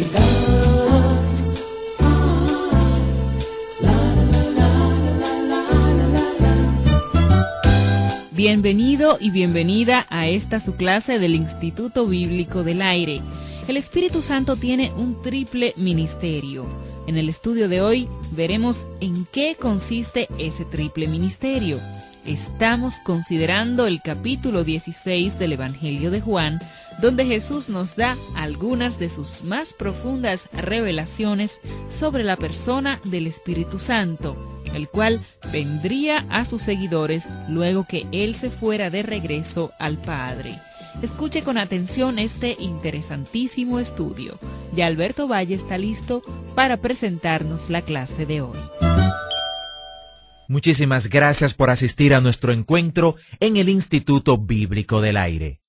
necesitas. Bienvenido y bienvenida a esta su clase del Instituto Bíblico del Aire. El Espíritu Santo tiene un triple ministerio. En el estudio de hoy veremos en qué consiste ese triple ministerio. Estamos considerando el capítulo 16 del Evangelio de Juan, donde Jesús nos da algunas de sus más profundas revelaciones sobre la persona del Espíritu Santo, el cual vendría a sus seguidores luego que Él se fuera de regreso al Padre. Escuche con atención este interesantísimo estudio. Ya Alberto Valle está listo para presentarnos la clase de hoy. Muchísimas gracias por asistir a nuestro encuentro en el Instituto Bíblico del Aire.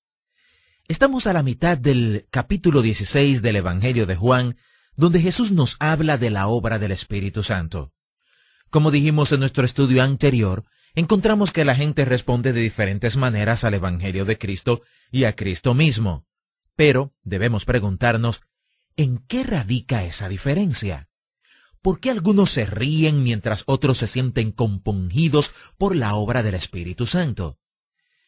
Estamos a la mitad del capítulo 16 del Evangelio de Juan, donde Jesús nos habla de la obra del Espíritu Santo. Como dijimos en nuestro estudio anterior, encontramos que la gente responde de diferentes maneras al Evangelio de Cristo y a Cristo mismo. Pero debemos preguntarnos, ¿en qué radica esa diferencia? ¿Por qué algunos se ríen mientras otros se sienten compungidos por la obra del Espíritu Santo?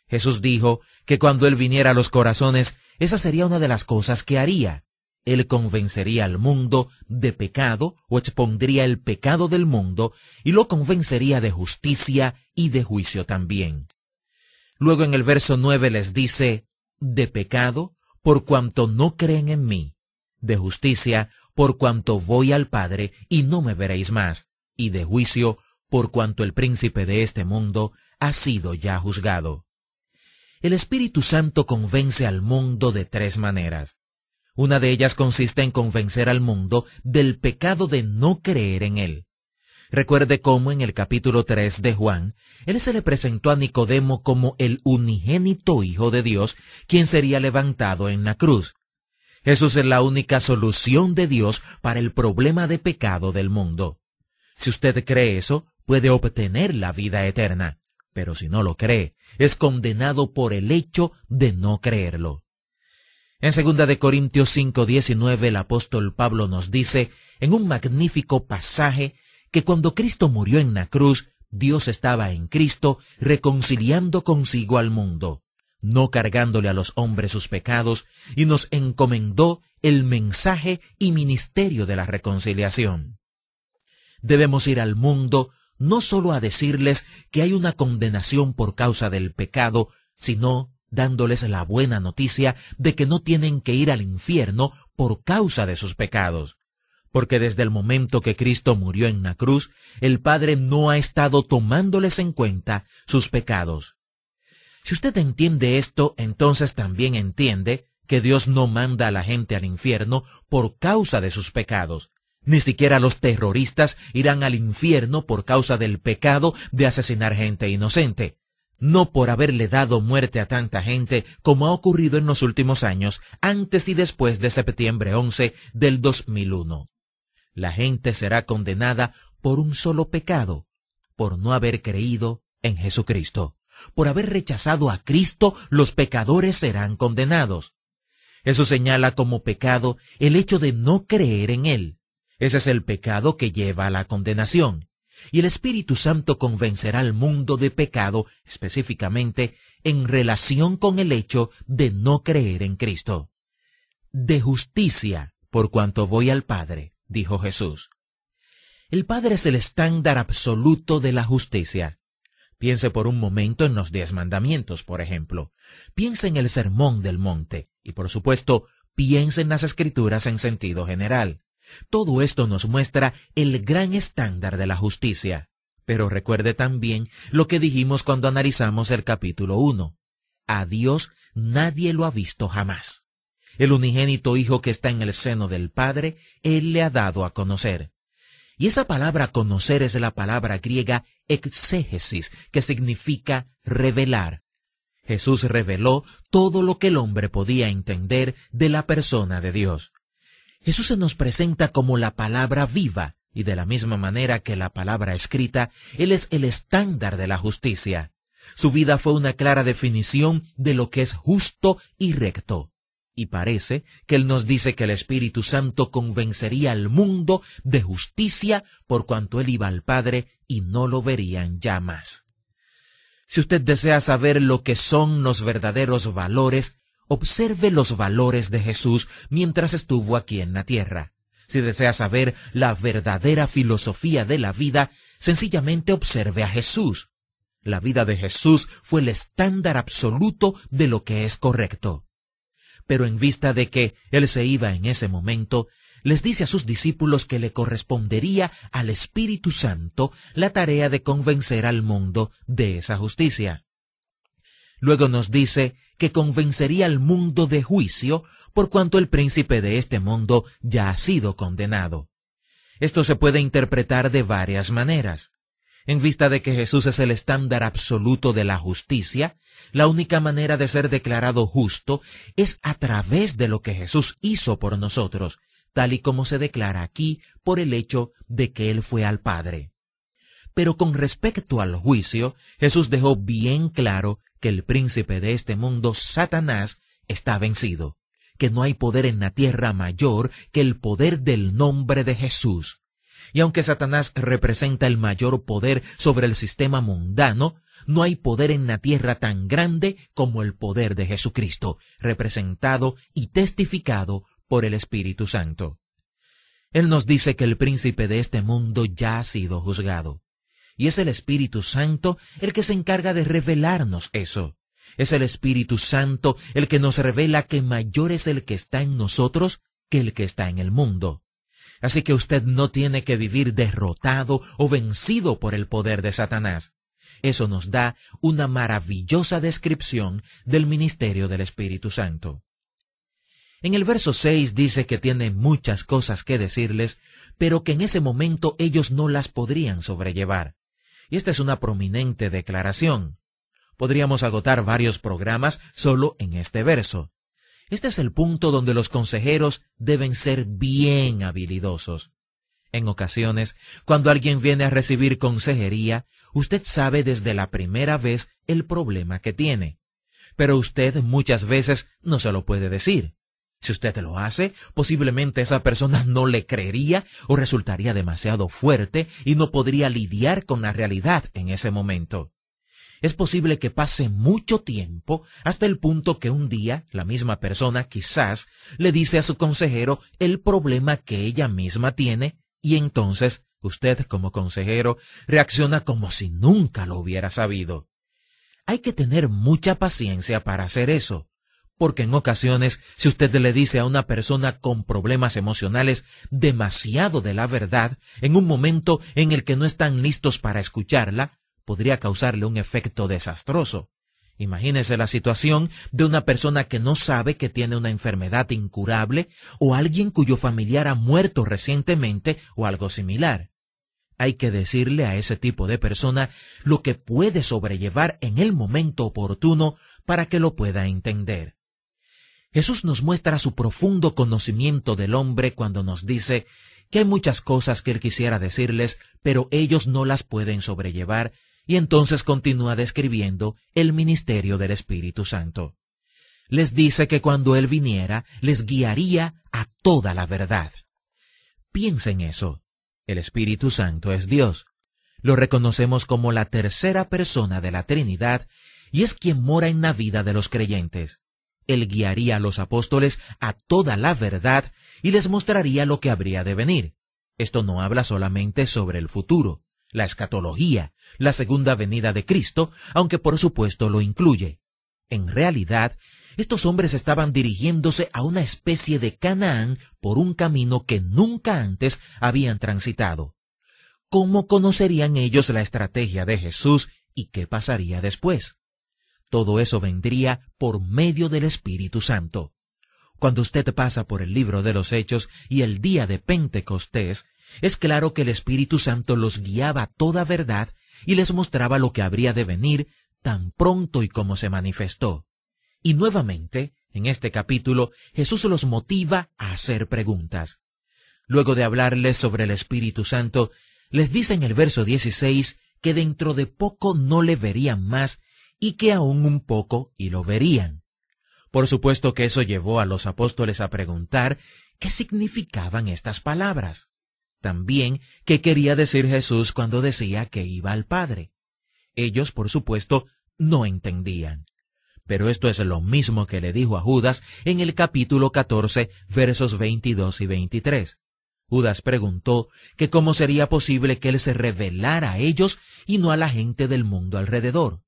Jesús dijo que cuando Él viniera a los corazones, esa sería una de las cosas que haría. Él convencería al mundo de pecado o expondría el pecado del mundo y lo convencería de justicia y de juicio también. Luego en el verso 9 les dice, de pecado, por cuanto no creen en mí, de justicia, por cuanto voy al Padre y no me veréis más, y de juicio, por cuanto el príncipe de este mundo ha sido ya juzgado. El Espíritu Santo convence al mundo de tres maneras. Una de ellas consiste en convencer al mundo del pecado de no creer en Él. Recuerde cómo en el capítulo 3 de Juan, Él se le presentó a Nicodemo como el unigénito Hijo de Dios, quien sería levantado en la cruz. Jesús es la única solución de Dios para el problema de pecado del mundo. Si usted cree eso, puede obtener la vida eterna, pero si no lo cree, es condenado por el hecho de no creerlo. En 2 de Corintios 5:19 el apóstol Pablo nos dice, en un magnífico pasaje, que cuando Cristo murió en la cruz, Dios estaba en Cristo reconciliando consigo al mundo, no cargándole a los hombres sus pecados, y nos encomendó el mensaje y ministerio de la reconciliación. Debemos ir al mundo no solo a decirles que hay una condenación por causa del pecado, sino dándoles la buena noticia de que no tienen que ir al infierno por causa de sus pecados. Porque desde el momento que Cristo murió en la cruz, el Padre no ha estado tomándoles en cuenta sus pecados. Si usted entiende esto, entonces también entiende que Dios no manda a la gente al infierno por causa de sus pecados. Ni siquiera los terroristas irán al infierno por causa del pecado de asesinar gente inocente. No por haberle dado muerte a tanta gente como ha ocurrido en los últimos años, antes y después de septiembre 11 del 2001. La gente será condenada por un solo pecado, por no haber creído en Jesucristo. Por haber rechazado a Cristo, los pecadores serán condenados. Eso señala como pecado el hecho de no creer en Él. Ese es el pecado que lleva a la condenación. Y el Espíritu Santo convencerá al mundo de pecado, específicamente en relación con el hecho de no creer en Cristo. De justicia, por cuanto voy al Padre, dijo Jesús. El Padre es el estándar absoluto de la justicia. Piense por un momento en los 10 mandamientos, por ejemplo. Piense en el Sermón del Monte. Y por supuesto, piense en las Escrituras en sentido general. Todo esto nos muestra el gran estándar de la justicia. Pero recuerde también lo que dijimos cuando analizamos el capítulo 1. A Dios nadie lo ha visto jamás. El unigénito Hijo que está en el seno del Padre, Él le ha dado a conocer. Y esa palabra conocer es la palabra griega exégesis, que significa revelar. Jesús reveló todo lo que el hombre podía entender de la persona de Dios. Jesús se nos presenta como la palabra viva, y de la misma manera que la palabra escrita, Él es el estándar de la justicia. Su vida fue una clara definición de lo que es justo y recto. Y parece que Él nos dice que el Espíritu Santo convencería al mundo de justicia por cuanto Él iba al Padre y no lo verían ya más. Si usted desea saber lo que son los verdaderos valores, observe los valores de Jesús mientras estuvo aquí en la tierra. Si desea saber la verdadera filosofía de la vida, sencillamente observe a Jesús. La vida de Jesús fue el estándar absoluto de lo que es correcto. Pero en vista de que Él se iba en ese momento, les dice a sus discípulos que le correspondería al Espíritu Santo la tarea de convencer al mundo de esa justicia. Luego nos dice que convencería al mundo de juicio por cuanto el príncipe de este mundo ya ha sido condenado. Esto se puede interpretar de varias maneras. En vista de que Jesús es el estándar absoluto de la justicia, la única manera de ser declarado justo es a través de lo que Jesús hizo por nosotros, tal y como se declara aquí por el hecho de que Él fue al Padre. Pero con respecto al juicio, Jesús dejó bien claro que el príncipe de este mundo, Satanás, está vencido, que no hay poder en la tierra mayor que el poder del nombre de Jesús. Y aunque Satanás representa el mayor poder sobre el sistema mundano, no hay poder en la tierra tan grande como el poder de Jesucristo, representado y testificado por el Espíritu Santo. Él nos dice que el príncipe de este mundo ya ha sido juzgado. Y es el Espíritu Santo el que se encarga de revelarnos eso. Es el Espíritu Santo el que nos revela que mayor es el que está en nosotros que el que está en el mundo. Así que usted no tiene que vivir derrotado o vencido por el poder de Satanás. Eso nos da una maravillosa descripción del ministerio del Espíritu Santo. En el verso 6 dice que tiene muchas cosas que decirles, pero que en ese momento ellos no las podrían sobrellevar. Y esta es una prominente declaración. Podríamos agotar varios programas solo en este verso. Este es el punto donde los consejeros deben ser bien habilidosos. En ocasiones, cuando alguien viene a recibir consejería, usted sabe desde la primera vez el problema que tiene. Pero usted muchas veces no se lo puede decir. Si usted lo hace, posiblemente esa persona no le creería o resultaría demasiado fuerte y no podría lidiar con la realidad en ese momento. Es posible que pase mucho tiempo hasta el punto que un día la misma persona quizás le dice a su consejero el problema que ella misma tiene y entonces usted como consejero reacciona como si nunca lo hubiera sabido. Hay que tener mucha paciencia para hacer eso, porque en ocasiones si usted le dice a una persona con problemas emocionales demasiado de la verdad en un momento en el que no están listos para escucharla, podría causarle un efecto desastroso. Imagínese la situación de una persona que no sabe que tiene una enfermedad incurable o alguien cuyo familiar ha muerto recientemente o algo similar. Hay que decirle a ese tipo de persona lo que puede sobrellevar en el momento oportuno para que lo pueda entender. Jesús nos muestra su profundo conocimiento del hombre cuando nos dice que hay muchas cosas que Él quisiera decirles, pero ellos no las pueden sobrellevar, y entonces continúa describiendo el ministerio del Espíritu Santo. Les dice que cuando Él viniera, les guiaría a toda la verdad. Piensa en eso. El Espíritu Santo es Dios. Lo reconocemos como la tercera persona de la Trinidad y es quien mora en la vida de los creyentes. Él guiaría a los apóstoles a toda la verdad y les mostraría lo que habría de venir. Esto no habla solamente sobre el futuro, la escatología, la segunda venida de Cristo, aunque por supuesto lo incluye. En realidad, estos hombres estaban dirigiéndose a una especie de Canaán por un camino que nunca antes habían transitado. ¿Cómo conocerían ellos la estrategia de Jesús y qué pasaría después? Todo eso vendría por medio del Espíritu Santo. Cuando usted pasa por el libro de los Hechos y el día de Pentecostés, es claro que el Espíritu Santo los guiaba a toda verdad y les mostraba lo que habría de venir tan pronto y como se manifestó. Y nuevamente, en este capítulo, Jesús los motiva a hacer preguntas. Luego de hablarles sobre el Espíritu Santo, les dice en el verso 16 que dentro de poco no le verían más y que aún un poco y lo verían. Por supuesto que eso llevó a los apóstoles a preguntar qué significaban estas palabras. También qué quería decir Jesús cuando decía que iba al Padre. Ellos, por supuesto, no entendían. Pero esto es lo mismo que le dijo a Judas en el capítulo 14, versos 22 y 23. Judas preguntó que cómo sería posible que él se revelara a ellos y no a la gente del mundo alrededor.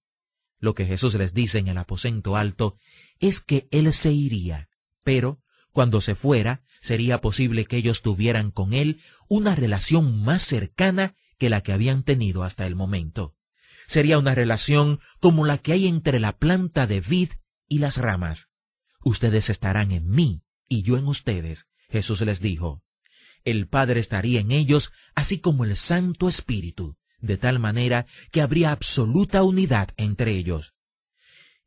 Lo que Jesús les dice en el aposento alto es que él se iría, pero cuando se fuera, sería posible que ellos tuvieran con él una relación más cercana que la que habían tenido hasta el momento. Sería una relación como la que hay entre la planta de vid y las ramas. Ustedes estarán en mí y yo en ustedes, Jesús les dijo. El Padre estaría en ellos, así como el Santo Espíritu, de tal manera que habría absoluta unidad entre ellos.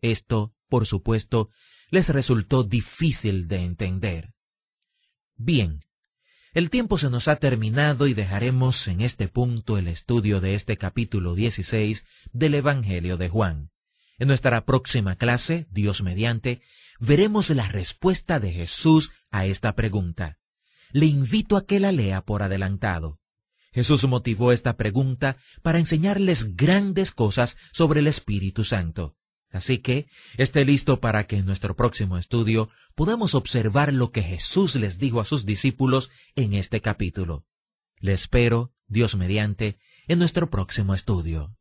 Esto, por supuesto, les resultó difícil de entender. Bien, el tiempo se nos ha terminado y dejaremos en este punto el estudio de este capítulo 16 del Evangelio de Juan. En nuestra próxima clase, Dios mediante, veremos la respuesta de Jesús a esta pregunta. Le invito a que la lea por adelantado. Jesús motivó esta pregunta para enseñarles grandes cosas sobre el Espíritu Santo. Así que esté listo para que en nuestro próximo estudio podamos observar lo que Jesús les dijo a sus discípulos en este capítulo. Le espero, Dios mediante, en nuestro próximo estudio.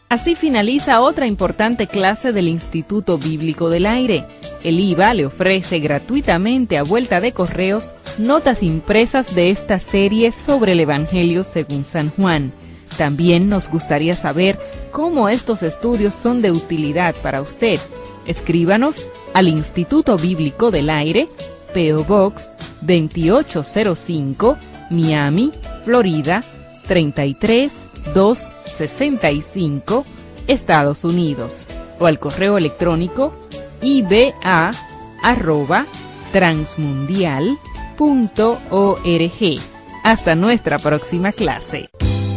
Así finaliza otra importante clase del Instituto Bíblico del Aire. El IVA le ofrece gratuitamente a vuelta de correos notas impresas de esta serie sobre el Evangelio según San Juan. También nos gustaría saber cómo estos estudios son de utilidad para usted. Escríbanos al Instituto Bíblico del Aire, P.O. Box 2805, Miami, Florida 33265, Estados Unidos, o al correo electrónico iba@transmundial.org. Hasta nuestra próxima clase.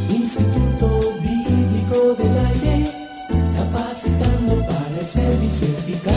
Instituto Bíblico del Aire, capacitando para el servicio eficaz.